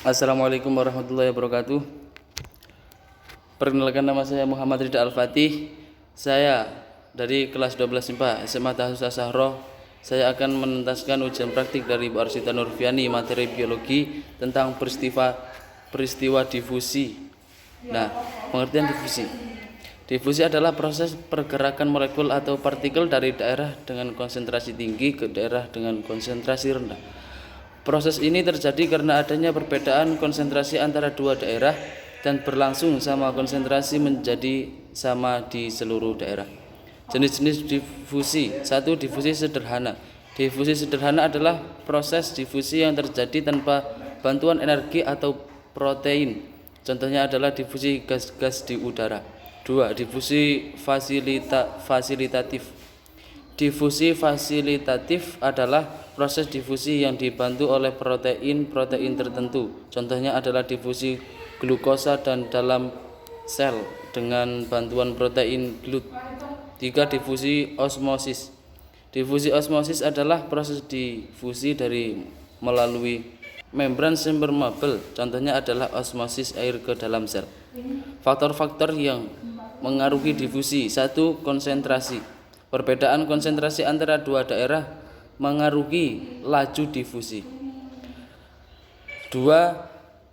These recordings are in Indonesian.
Assalamualaikum warahmatullahi wabarakatuh. Perkenalkan, nama saya Muhammad Ridha Al-Fatih. Saya dari kelas 12 IPA SMA Tahusus Sahro. Saya akan menuntaskan ujian praktik dari Bu Arsita Nurfiani materi biologi tentang peristiwa difusi. Nah, pengertian difusi. Difusi adalah proses pergerakan molekul atau partikel dari daerah dengan konsentrasi tinggi ke daerah dengan konsentrasi rendah. Proses ini terjadi karena adanya perbedaan konsentrasi antara dua daerah dan berlangsung sama konsentrasi menjadi sama di seluruh daerah. Jenis-jenis difusi. 1. Difusi sederhana. Difusi sederhana adalah proses difusi yang terjadi tanpa bantuan energi atau protein. Contohnya adalah difusi gas-gas di udara. 2. Difusi fasilitatif. Difusi fasilitatif adalah proses difusi yang dibantu oleh protein tertentu. Contohnya adalah difusi glukosa dan dalam sel dengan bantuan protein GLUT. 3. Difusi osmosis. Difusi osmosis adalah proses difusi dari melalui membran impermeable. Contohnya adalah osmosis air ke dalam sel. Faktor-faktor yang mengaruhi difusi. 1. Konsentrasi. Perbedaan konsentrasi antara dua daerah mengaruhi laju difusi. 2.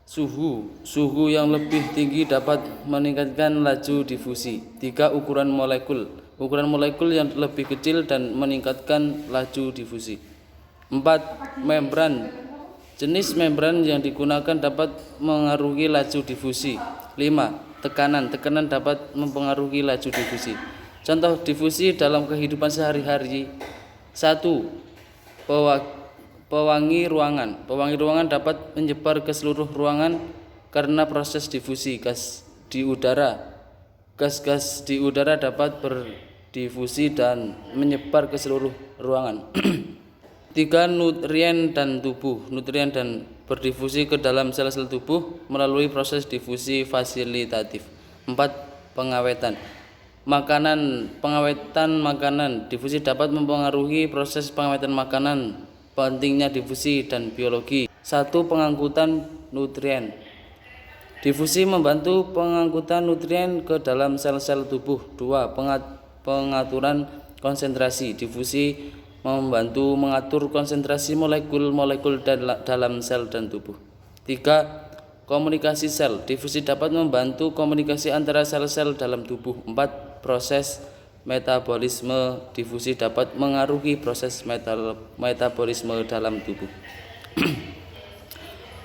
Suhu yang lebih tinggi dapat meningkatkan laju difusi. 3. Ukuran molekul. Ukuran molekul yang lebih kecil dan meningkatkan laju difusi. 4. Membran. Jenis membran yang digunakan dapat mengaruhi laju difusi. 5. Tekanan dapat mempengaruhi laju difusi. Contoh difusi dalam kehidupan sehari-hari. 1. Pewangi ruangan. Pewangi ruangan dapat menyebar ke seluruh ruangan karena proses difusi. Gas di udara. Gas-gas di udara dapat berdifusi dan menyebar ke seluruh ruangan. 3. Nutrien dan tubuh. Nutrien dan berdifusi ke dalam sel-sel tubuh melalui proses difusi fasilitatif. 4. Pengawetan. Pengawetan makanan. Difusi dapat mempengaruhi proses pengawetan makanan. Pentingnya difusi dan biologi. 1. Pengangkutan nutrien. Difusi membantu pengangkutan nutrien ke dalam sel-sel tubuh. 2. Pengaturan konsentrasi. Difusi membantu mengatur konsentrasi molekul-molekul dalam sel dan tubuh. 3. Komunikasi sel. Difusi dapat membantu komunikasi antara sel-sel dalam tubuh. 4. Proses metabolisme. Difusi dapat mengaruhi proses metabolisme dalam tubuh.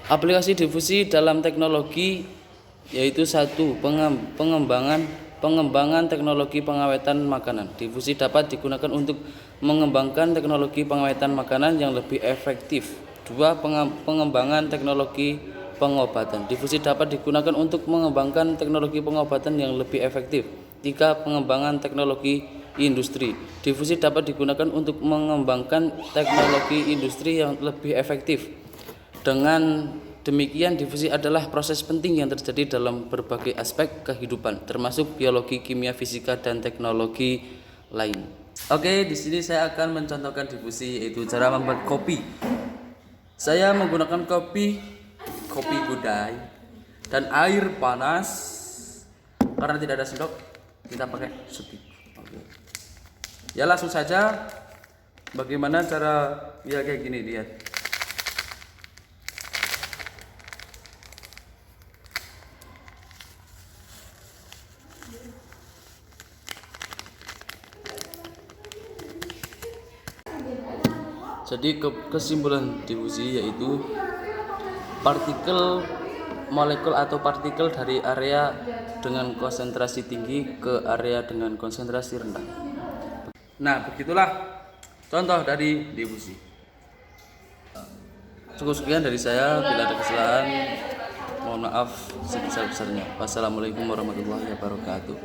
Aplikasi difusi dalam teknologi yaitu 1. Pengembangan teknologi pengawetan makanan. Difusi dapat digunakan untuk mengembangkan teknologi pengawetan makanan yang lebih efektif. 2. Pengembangan teknologi pengobatan. Difusi dapat digunakan untuk mengembangkan teknologi pengobatan yang lebih efektif. 3. Pengembangan teknologi industri. Difusi dapat digunakan untuk mengembangkan teknologi industri yang lebih efektif. Dengan demikian, difusi adalah proses penting yang terjadi dalam berbagai aspek kehidupan, termasuk biologi, kimia, fisika, dan teknologi lain. Oke, di sini saya akan mencontohkan difusi, yaitu cara membuat kopi. Saya menggunakan kopi gudai dan air panas. Karena tidak ada sendok, kita pakai setik. Oke. Ya, langsung saja. Bagaimana cara ya kayak gini, lihat. Jadi kesimpulan difusi yaitu partikel molekul atau partikel dari area dengan konsentrasi tinggi ke area dengan konsentrasi rendah. Nah, begitulah contoh dari difusi. Cukup sekian dari saya. Bila ada kesalahan, mohon maaf sebesar-besarnya. Wassalamualaikum warahmatullahi wabarakatuh.